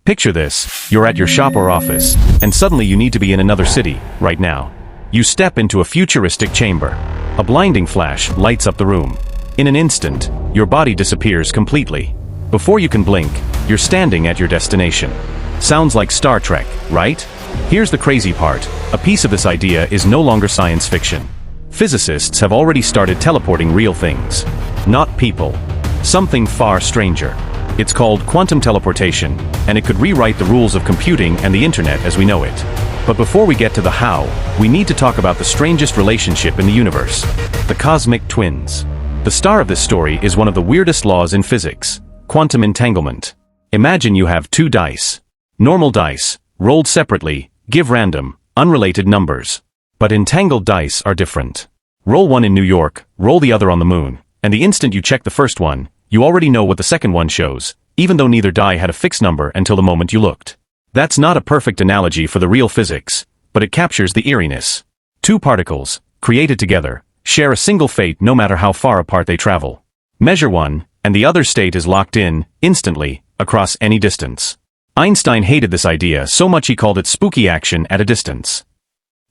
Picture this, you're at your shop or office, and suddenly you need to be in another city, right now. You step into a futuristic chamber. A blinding flash lights up the room. In an instant, your body disappears completely. Before you can blink, you're standing at your destination. Sounds like Star Trek, right? Here's the crazy part, a piece of this idea is no longer science fiction. Physicists have already started teleporting real things. Not people. Something far stranger. It's called quantum teleportation, and it could rewrite the rules of computing and the internet as we know it. But before we get to the how, we need to talk about the strangest relationship in the universe. The cosmic twins. The star of this story is one of the weirdest laws in physics, quantum entanglement. Imagine you have two dice. Normal dice, rolled separately, give random, unrelated numbers. But entangled dice are different. Roll one in New York, roll the other on the moon, and the instant you check the first one, you already know what the second one shows, even though neither die had a fixed number until the moment you looked. That's not a perfect analogy for the real physics, but it captures the eeriness. Two particles, created together, share a single fate no matter how far apart they travel. Measure one, and the other state is locked in, instantly, across any distance. Einstein hated this idea so much he called it spooky action at a distance.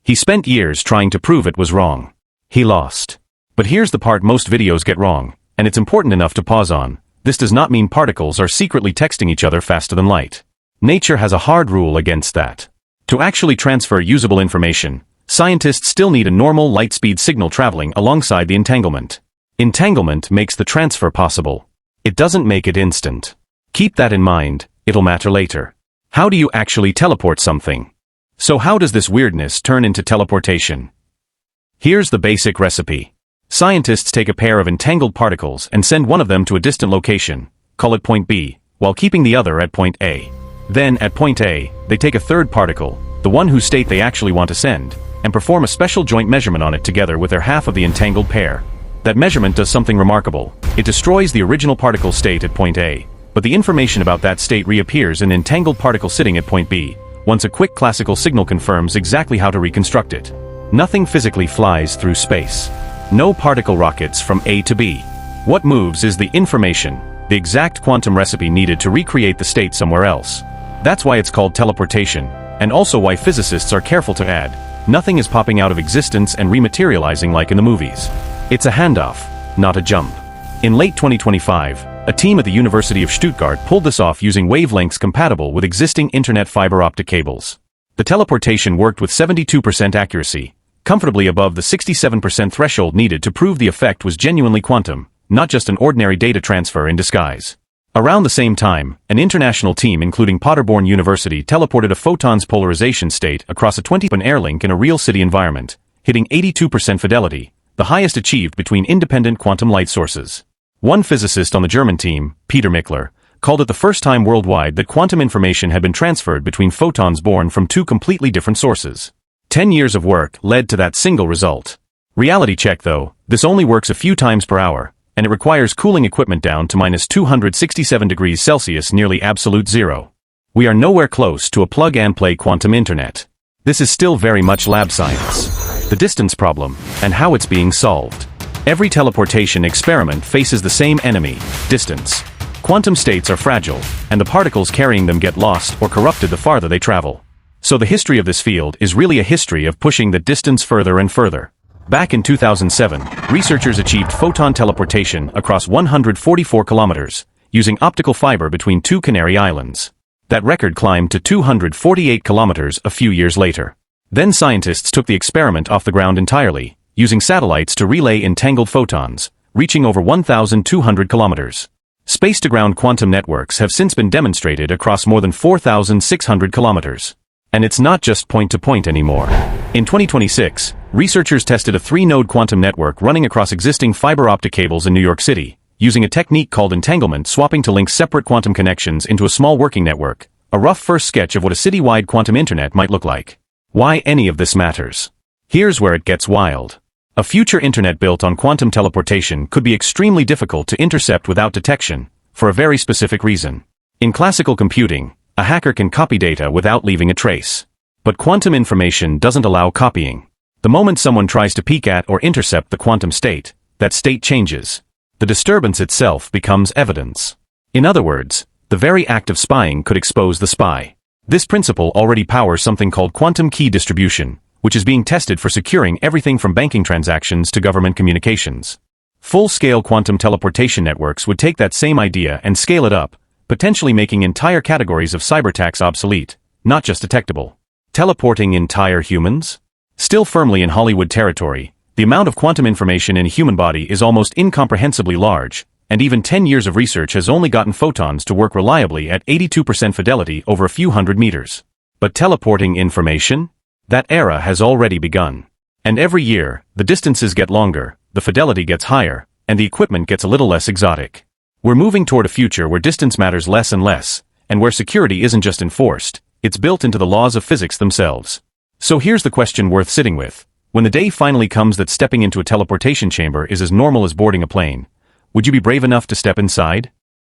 He spent years trying to prove it was wrong. He lost. But here's the part most videos get wrong, and it's important enough to pause on. This does not mean particles are secretly texting each other faster than light. Nature has a hard rule against that. To actually transfer usable information, scientists still need a normal light-speed signal traveling alongside the entanglement. Entanglement makes the transfer possible. It doesn't make it instant. Keep that in mind, it'll matter later. How do you actually teleport something? So how does this weirdness turn into teleportation? Here's the basic recipe. Scientists take a pair of entangled particles and send one of them to a distant location, call it point B, while keeping the other at point A. Then, at point A, they take a third particle, the one whose state they actually want to send, and perform a special joint measurement on it together with their half of the entangled pair. That measurement does something remarkable. It destroys the original particle state at point A, but the information about that state reappears in an entangled particle sitting at point B, once a quick classical signal confirms exactly how to reconstruct it. Nothing physically flies through space. No particle rockets from A to B. What moves is the information, the exact quantum recipe needed to recreate the state somewhere else. That's why it's called teleportation, and also why physicists are careful to add, nothing is popping out of existence and rematerializing like in the movies. It's a handoff, not a jump. In late 2025, a team at the University of Stuttgart pulled this off using wavelengths compatible with existing internet fiber optic cables. The teleportation worked with 72% accuracy, comfortably above the 67% threshold needed to prove the effect was genuinely quantum, not just an ordinary data transfer in disguise. Around the same time, an international team including Paderborn University teleported a photon's polarization state across a 20-pin airlink in a real city environment, hitting 82% fidelity, the highest achieved between independent quantum light sources. One physicist on the German team, Peter Michler, called it the first time worldwide that quantum information had been transferred between photons born from two completely different sources. 10 years of work led to that single result. Reality check though, this only works a few times per hour, and it requires cooling equipment down to minus 267 degrees Celsius, nearly absolute zero. We are nowhere close to a plug-and-play quantum internet. This is still very much lab science. The distance problem, and how it's being solved. Every teleportation experiment faces the same enemy, distance. Quantum states are fragile, and the particles carrying them get lost or corrupted the farther they travel. So the history of this field is really a history of pushing the distance further and further. Back in 2007, researchers achieved photon teleportation across 144 kilometers, using optical fiber between two Canary Islands. That record climbed to 248 kilometers a few years later. Then scientists took the experiment off the ground entirely, using satellites to relay entangled photons, reaching over 1,200 kilometers. Space-to-ground quantum networks have since been demonstrated across more than 4,600 kilometers. And it's not just point-to-point anymore. In 2026, researchers tested a 3-node quantum network running across existing fiber optic cables in New York City, using a technique called entanglement, swapping to link separate quantum connections into a small working network, a rough first sketch of what a citywide quantum internet might look like. Why any of this matters? Here's where it gets wild. A future internet built on quantum teleportation could be extremely difficult to intercept without detection, for a very specific reason. In classical computing, a hacker can copy data without leaving a trace. But quantum information doesn't allow copying. The moment someone tries to peek at or intercept the quantum state, that state changes. The disturbance itself becomes evidence. In other words, The very act of spying could expose the spy. This principle already powers something called quantum key distribution, which is being tested for securing everything from banking transactions to government communications. Full-scale quantum teleportation networks would take that same idea and scale it up, potentially making entire categories of cyberattacks obsolete, not just detectable. Teleporting entire humans? Still firmly in Hollywood territory, the amount of quantum information in a human body is almost incomprehensibly large, and even 10 years of research has only gotten photons to work reliably at 82% fidelity over a few hundred meters. But teleporting information? That era has already begun. And every year, the distances get longer, the fidelity gets higher, and the equipment gets a little less exotic. We're moving toward a future where distance matters less and less, and where security isn't just enforced, it's built into the laws of physics themselves. So here's the question worth sitting with. When the day finally comes that stepping into a teleportation chamber is as normal as boarding a plane, would you be brave enough to step inside?